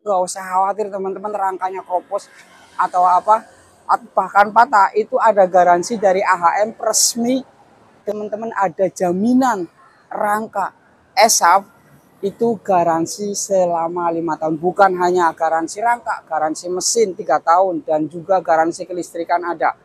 nggak usah khawatir teman-teman, rangkanya kropos atau apa bahkan patah, itu ada garansi dari AHM resmi teman-teman, ada jaminan rangka ESAF itu garansi selama 5 tahun. Bukan hanya garansi rangka, garansi mesin 3 tahun dan juga garansi kelistrikan ada.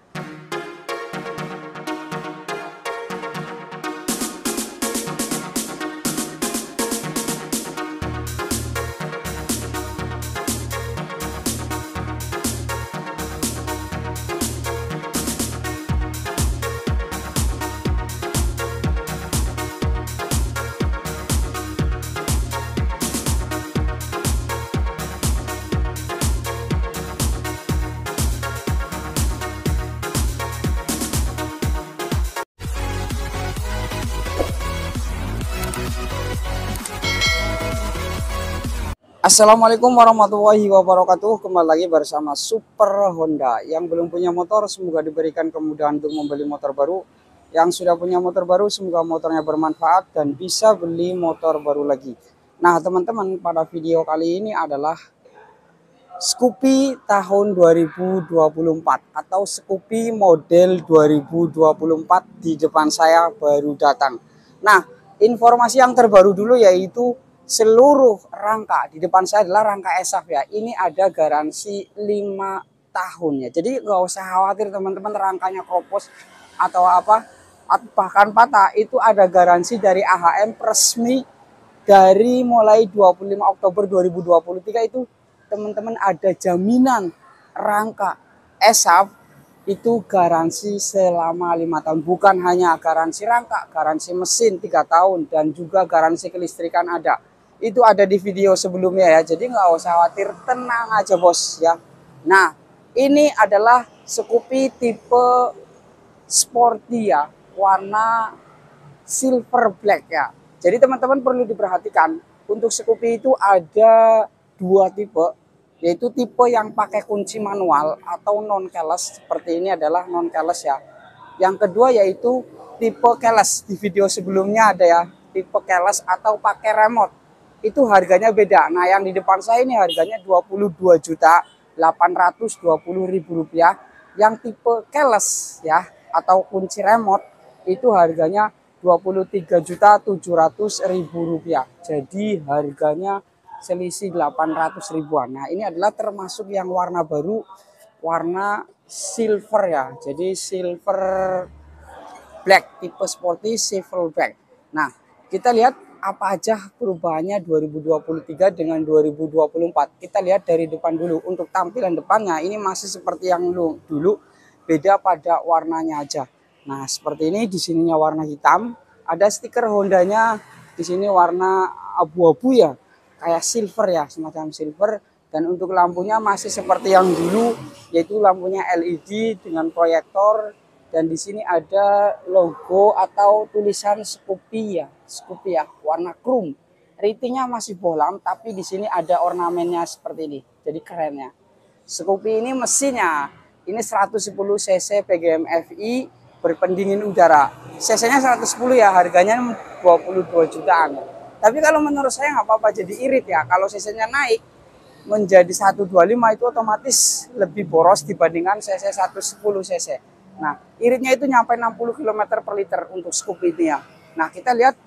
Assalamualaikum warahmatullahi wabarakatuh. Kembali lagi bersama Super Honda. Yang belum punya motor semoga diberikan kemudahan untuk membeli motor baru. Yang sudah punya motor baru semoga motornya bermanfaat dan bisa beli motor baru lagi. Nah teman-teman, pada video kali ini adalah Scoopy tahun 2024 atau Scoopy model 2024 di depan saya baru datang. Nah, informasi yang terbaru dulu yaitu seluruh rangka di depan saya adalah rangka ESAF ya. Ini ada garansi 5 tahun ya. Jadi nggak usah khawatir teman-teman, rangkanya kropos atau apa bahkan patah, itu ada garansi dari AHM resmi dari mulai 25 Oktober 2023 itu teman-teman, ada jaminan rangka ESAF itu garansi selama 5 tahun. Bukan hanya garansi rangka, garansi mesin 3 tahun dan juga garansi kelistrikan ada. Itu ada di video sebelumnya ya, jadi nggak usah khawatir, tenang aja bos ya. Nah ini adalah Scoopy tipe sporty ya, warna silver black ya. Jadi teman-teman perlu diperhatikan, untuk Scoopy itu ada 2 tipe, yaitu tipe yang pakai kunci manual atau non keyless, seperti ini adalah non keyless ya. Yang kedua yaitu tipe keyless, di video sebelumnya ada ya, tipe keyless atau pakai remote. Itu harganya beda. Nah yang di depan saya ini harganya Rp22.820.000. Yang tipe keyless ya atau kunci remote itu harganya Rp23.700.000. Jadi harganya selisih 800 ribuan. Nah ini adalah termasuk yang warna baru, warna silver ya. Jadi silver black, tipe sporty silver black. Nah kita lihat apa aja perubahannya 2023 dengan 2024. Kita lihat dari depan dulu. Untuk tampilan depannya ini masih seperti yang dulu, beda pada warnanya aja. Nah seperti ini, di sininya warna hitam, ada stiker Hondanya di sini warna abu-abu ya, kayak silver ya, semacam silver. Dan untuk lampunya masih seperti yang dulu, yaitu lampunya LED dengan proyektor. Dan di sini ada logo atau tulisan Scoopy ya, Scoopy ya, warna chrome. Ratingnya masih bohlam, tapi di sini ada ornamennya seperti ini. Jadi keren ya. Scoopy ini mesinnya ini 110 cc PGM FI berpendingin udara. CC-nya 110 ya, harganya 22 jutaan. Tapi kalau menurut saya nggak apa-apa, jadi irit ya. Kalau CC-nya naik menjadi 125 itu otomatis lebih boros dibandingkan CC 110 cc. Nah, iritnya itu nyampe 60 km per liter untuk Scoopy ini ya. Nah, kita lihat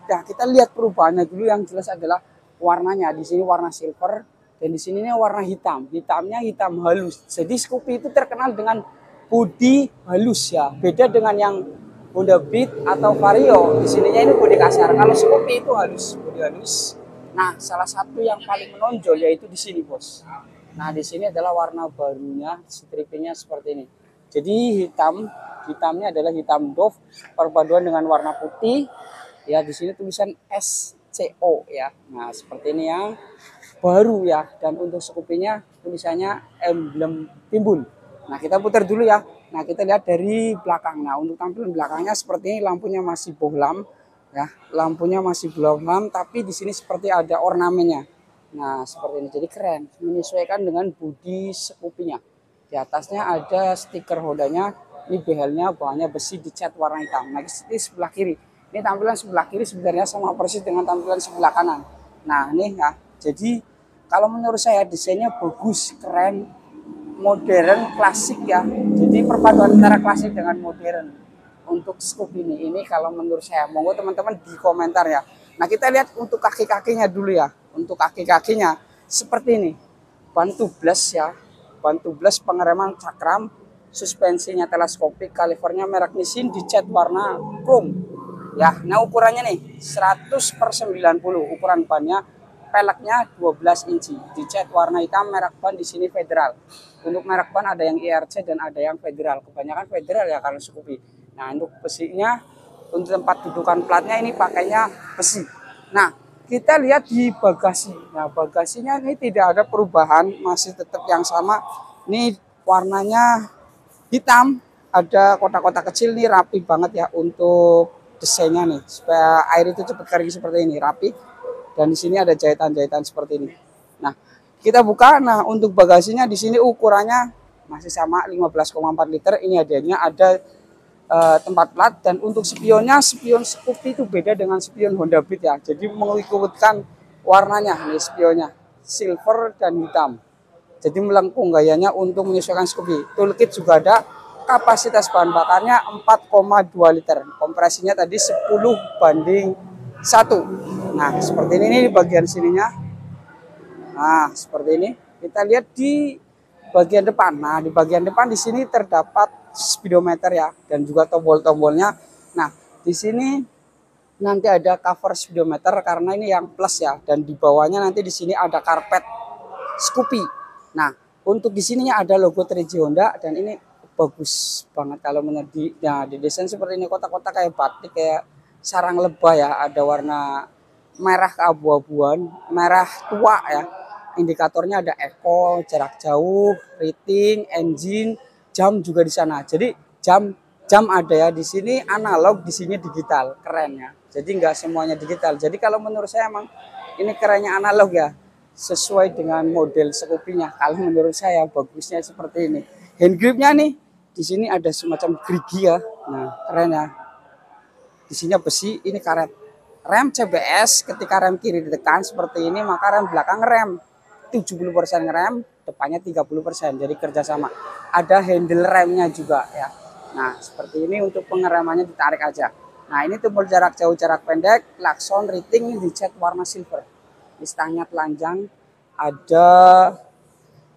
perubahannya dulu. Yang jelas adalah warnanya. Di sini warna silver dan di sini warna hitam. Hitamnya hitam halus. Jadi Scoopy itu terkenal dengan bodi halus ya. Beda dengan yang Honda Beat atau Vario. Di sininya ini bodi kasar. Kalau Scoopy itu halus, bodi halus. Nah, salah satu yang paling menonjol yaitu di sini, bos. Nah, di sini adalah warna barunya, stripingnya seperti ini. Jadi hitamnya adalah hitam doff perpaduan dengan warna putih. Ya, di sini tulisan SCO ya. Nah, seperti ini ya. Baru ya. Dan untuk Scoopy-nya tulisannya emblem timbul. Nah, kita putar dulu ya. Nah, kita lihat dari belakang. Nah, untuk tampilan belakangnya seperti ini, lampunya masih bohlam ya. Lampunya masih bohlam, tapi di sini seperti ada ornamennya. Nah, seperti ini. Jadi keren, menyesuaikan dengan bodi Scoopy-nya. Di atasnya ada stiker Hondanya, ini behelnya bahannya besi dicat warna hitam. Nah, ini sebelah kiri. Ini tampilan sebelah kiri sebenarnya sama persis dengan tampilan sebelah kanan. Nah, ini ya. Jadi Kalau menurut saya desainnya bagus, keren, modern, klasik ya. Jadi perpaduan antara klasik dengan modern untuk scoop ini. Ini kalau menurut saya, monggo teman-teman di komentar ya. Nah kita lihat untuk kaki-kakinya dulu ya. Untuk kaki-kakinya seperti ini. Ban tubeless ya. Ban tubeless, pengereman cakram, suspensinya teleskopik, kalipernya merek Nissin, dicat warna chrome. Ya, nah ukurannya nih 100/90 ukuran bannya, peleknya 12 inci, dicat warna hitam, merek ban di sini Federal. Untuk merek ban ada yang IRC dan ada yang Federal. Kebanyakan Federal ya kalau Scoopy. Nah, untuk besinya, untuk tempat dudukan platnya ini pakainya besi. Nah, kita lihat di bagasi. Nah, bagasinya ini tidak ada perubahan, masih tetap yang sama. Ini warnanya hitam, ada kotak-kotak kecil nih, rapi banget ya untuk desainnya nih, supaya air itu cepat kering seperti ini, rapi. Dan di sini ada jahitan-jahitan seperti ini. Nah, kita buka. Nah, untuk bagasinya di sini ukurannya masih sama 15,4 liter. Ini adanya ada tempat plat, dan untuk spionnya, spion Scoopy itu beda dengan spion Honda Beat ya. Jadi mengikutkan warnanya nih, spionnya silver dan hitam. Jadi melengkung gayanya untuk menyesuaikan Scoopy. Toolkit juga ada. Kapasitas bahan bakarnya 4,2 liter. Kompresinya tadi 10:1. Nah, seperti ini di bagian sininya. Nah, seperti ini. Kita lihat di bagian depan. Nah, di bagian depan di sini terdapat speedometer ya, dan juga tombol-tombolnya. Nah, di sini nanti ada cover speedometer karena ini yang plus ya, dan di bawahnya nanti di sini ada karpet Scoopy. Nah, untuk di sininya ada logo 3J Honda, dan ini bagus banget kalau menjadi. Nah, di desain seperti ini, kotak-kotak kayak batik, kayak sarang lebah ya, ada warna merah keabu-abuan, merah tua ya. Indikatornya ada eco, jarak jauh, rating, engine, jam juga di sana. Jadi jam ada ya di sini, analog, di sini digital, keren ya. Jadi nggak semuanya digital. Jadi kalau menurut saya emang ini kerennya analog ya, sesuai dengan model Scoopy-nya. Kalau menurut saya bagusnya seperti ini. Hand gripnya nih, di sini ada semacam gerigi ya. Nah, keren ya. Di sini besi, ini karet. Rem CBS, ketika rem kiri ditekan seperti ini, maka rem belakang rem 70% ngerem, depannya 30%. Jadi kerjasama. Ada handle remnya juga ya. Nah, seperti ini untuk pengeremannya ditarik aja. Nah, ini tombol jarak jauh, jarak pendek, klakson, rating, dicat warna silver. Di stangnya telanjang, ada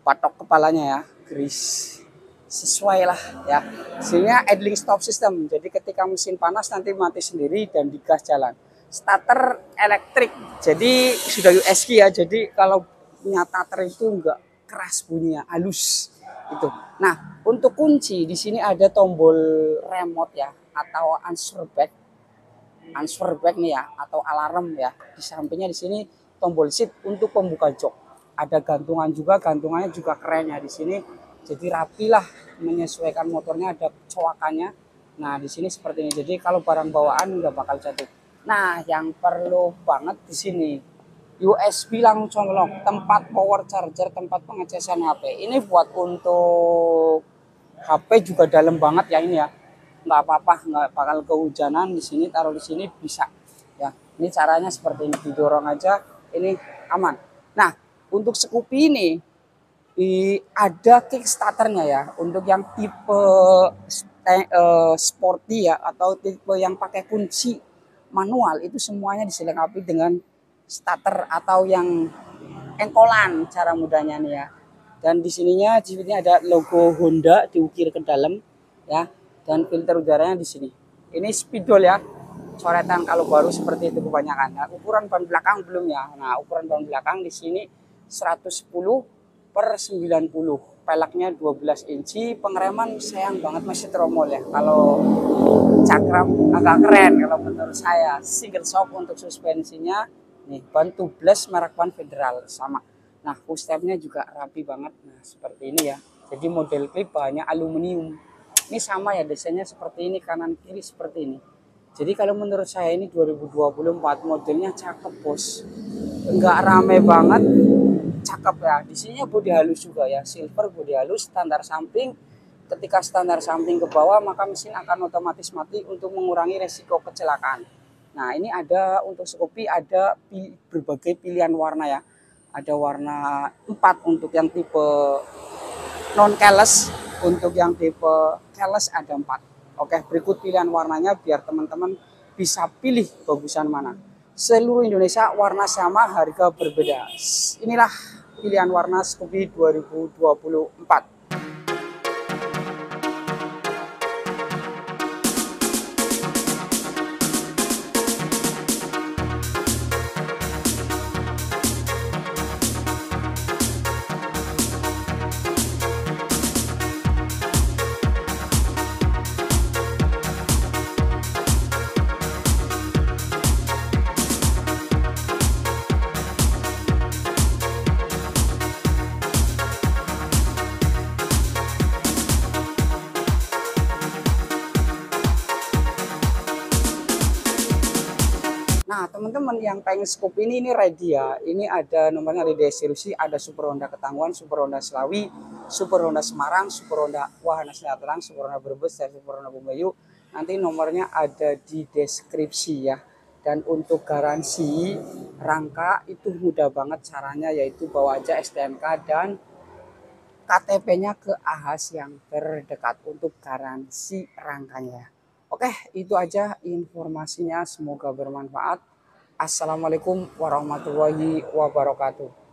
patok kepalanya ya, grease. Sesuai lah ya. Sehingga idling stop system. Jadi ketika mesin panas nanti mati sendiri dan digas jalan. Starter elektrik. Jadi sudah USG ya. Jadi kalau punya starter itu enggak keras bunyinya, halus itu. Nah, untuk kunci di sini ada tombol remote ya, atau answer back nih ya, atau alarm ya. Di sampingnya di sini tombol seat untuk pembuka jok. Ada gantungan juga, gantungannya juga keren ya di sini. Jadi rapi lah, menyesuaikan motornya, ada coakannya. Nah, di sini seperti ini. Jadi kalau barang bawaan nggak bakal jatuh. Nah, yang perlu banget di sini USB langsung lock, tempat power charger, tempat pengecasan HP. Ini buat untuk HP juga dalam banget ya ini ya. Nggak apa-apa, nggak bakal kehujanan. Di sini taruh di sini bisa. Ya, ini caranya seperti ini, didorong aja, ini aman. Nah, untuk Scoopy ini ada kickstarternya ya. Untuk yang tipe sporty ya, atau tipe yang pakai kunci manual, itu semuanya dilengkapi dengan starter atau yang engkolan cara mudahnya nih ya. Dan di sininya ada logo Honda diukir ke dalam ya, dan filter udaranya di sini. Ini spidol ya, coretan kalau baru seperti itu kebanyakan. Nah, ukuran ban belakang belum ya. Nah, ukuran ban belakang di sini 110/90. Peleknya 12 inci, pengereman sayang banget masih tromol ya. Kalau cakram agak keren kalau menurut saya. Single shock untuk suspensinya. Nih, ban tubeless merek ban Federal sama. Nah, footstepnya juga rapi banget. Nah, seperti ini ya. Jadi model klip bahannya aluminium. Ini sama ya, desainnya seperti ini, kanan kiri seperti ini. Jadi kalau menurut saya ini 2024, modelnya cakep bos. Enggak rame banget, cakep ya. Di sini bodi halus juga ya, silver bodi halus, standar samping. Ketika standar samping ke bawah, maka mesin akan otomatis mati untuk mengurangi resiko kecelakaan. Nah, ini ada untuk Scoopy ada berbagai pilihan warna ya. ada warna 4 untuk yang tipe non keles, untuk yang tipe keles ada 4. Oke, berikut pilihan warnanya biar teman-teman bisa pilih bagusan mana. Seluruh Indonesia warna sama, harga berbeda. Inilah pilihan warna Scoopy 2024. Nah, teman-teman yang pengen scoop ini ready ya. Ini ada nomornya ready distribusi, ada Super Honda Ketangguhan, Super Honda Selawi, Super Honda Semarang, Super Honda Wahana Sejahtera, Super Honda Brebes, dan Super Honda Bumayu. Nanti nomornya ada di deskripsi ya. Dan untuk garansi rangka itu mudah banget caranya, yaitu bawa aja STNK dan KTP-nya ke Ahas yang terdekat untuk garansi rangkanya. Oke, itu aja informasinya. Semoga bermanfaat. Assalamualaikum warahmatullahi wabarakatuh.